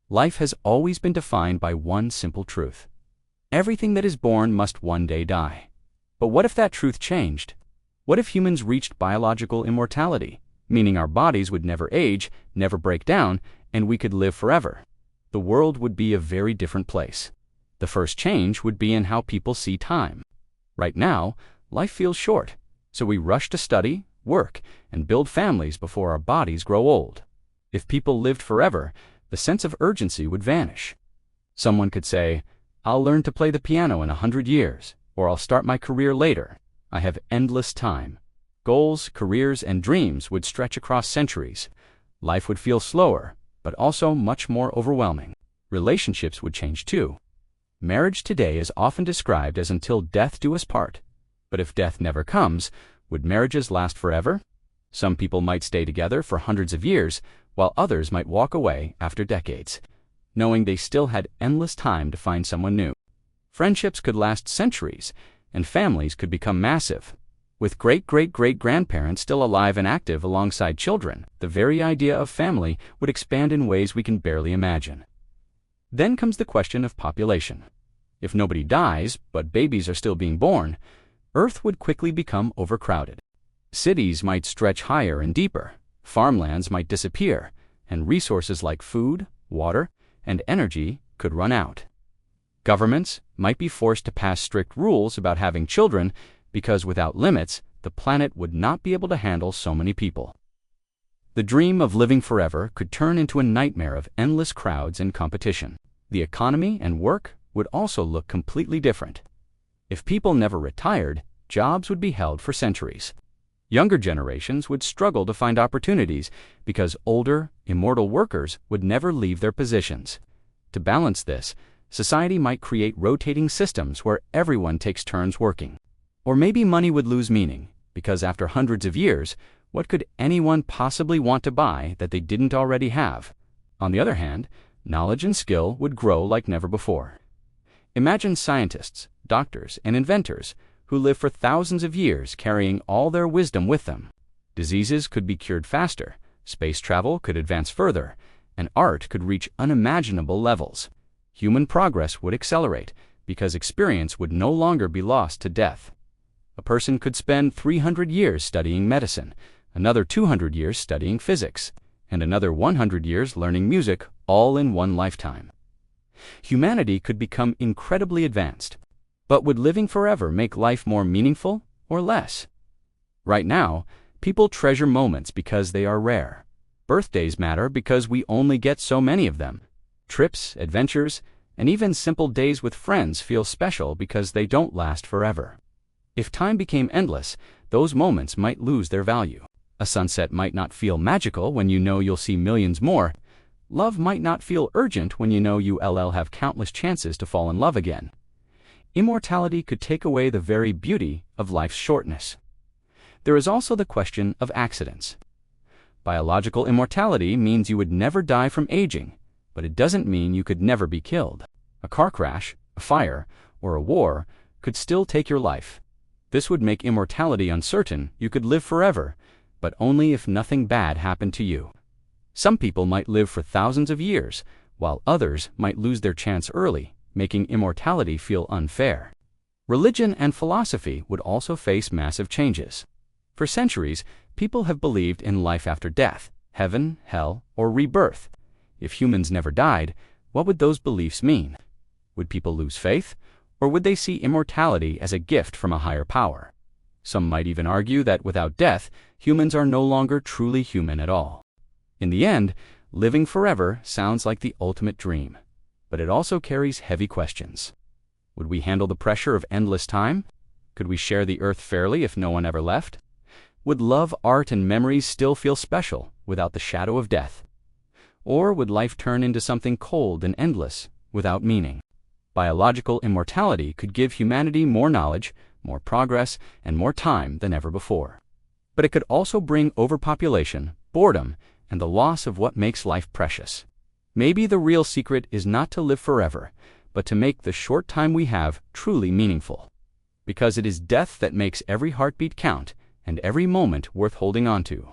Life has always been defined by one simple truth. Everything that is born must one day die. But what if that truth changed? What if humans reached biological immortality, meaning our bodies would never age, never break down, and we could live forever? The world would be a very different place. The first change would be in how people see time. Right now, life feels short, so we rush to study, work, and build families before our bodies grow old. If people lived forever, the sense of urgency would vanish. Someone could say, "I'll learn to play the piano in 100 years, or I'll start my career later. I have endless time." Goals, careers, and dreams would stretch across centuries. Life would feel slower, but also much more overwhelming. Relationships would change too. Marriage today is often described as until death do us part. But if death never comes, would marriages last forever? Some people might stay together for hundreds of years, while others might walk away after decades, knowing they still had endless time to find someone new. Friendships could last centuries, and families could become massive. With great-great-great-grandparents still alive and active alongside children, the very idea of family would expand in ways we can barely imagine. Then comes the question of population. If nobody dies, but babies are still being born, Earth would quickly become overcrowded. Cities might stretch higher and deeper, farmlands might disappear, and resources like food, water, and energy could run out. Governments might be forced to pass strict rules about having children because without limits, the planet would not be able to handle so many people. The dream of living forever could turn into a nightmare of endless crowds and competition. The economy and work would also look completely different. If people never retired, jobs would be held for centuries. Younger generations would struggle to find opportunities because older, immortal workers would never leave their positions. To balance this, society might create rotating systems where everyone takes turns working. Or maybe money would lose meaning, because after hundreds of years, what could anyone possibly want to buy that they didn't already have? On the other hand, knowledge and skill would grow like never before. Imagine scientists, doctors, and inventors who live for thousands of years carrying all their wisdom with them. Diseases could be cured faster, space travel could advance further, and art could reach unimaginable levels. Human progress would accelerate because experience would no longer be lost to death. A person could spend 300 years studying medicine, another 200 years studying physics, and another 100 years learning music, all in one lifetime. Humanity could become incredibly advanced. But would living forever make life more meaningful or less? Right now, people treasure moments because they are rare. Birthdays matter because we only get so many of them. Trips, adventures, and even simple days with friends feel special because they don't last forever. If time became endless, those moments might lose their value. A sunset might not feel magical when you know you'll see millions more. Love might not feel urgent when you know you'll have countless chances to fall in love again. Immortality could take away the very beauty of life's shortness. There is also the question of accidents. Biological immortality means you would never die from aging, but it doesn't mean you could never be killed. A car crash, a fire, or a war could still take your life. This would make immortality uncertain. You could live forever, but only if nothing bad happened to you. Some people might live for thousands of years, while others might lose their chance early, making immortality feel unfair. Religion and philosophy would also face massive changes. For centuries, people have believed in life after death, heaven, hell, or rebirth. If humans never died, what would those beliefs mean? Would people lose faith, or would they see immortality as a gift from a higher power? Some might even argue that without death, humans are no longer truly human at all. In the end, living forever sounds like the ultimate dream. But it also carries heavy questions. Would we handle the pressure of endless time? Could we share the earth fairly if no one ever left? Would love, art, and memories still feel special without the shadow of death? Or would life turn into something cold and endless without meaning? Biological immortality could give humanity more knowledge, more progress, and more time than ever before. But it could also bring overpopulation, boredom, and the loss of what makes life precious. Maybe the real secret is not to live forever, but to make the short time we have truly meaningful. Because it is death that makes every heartbeat count and every moment worth holding on to.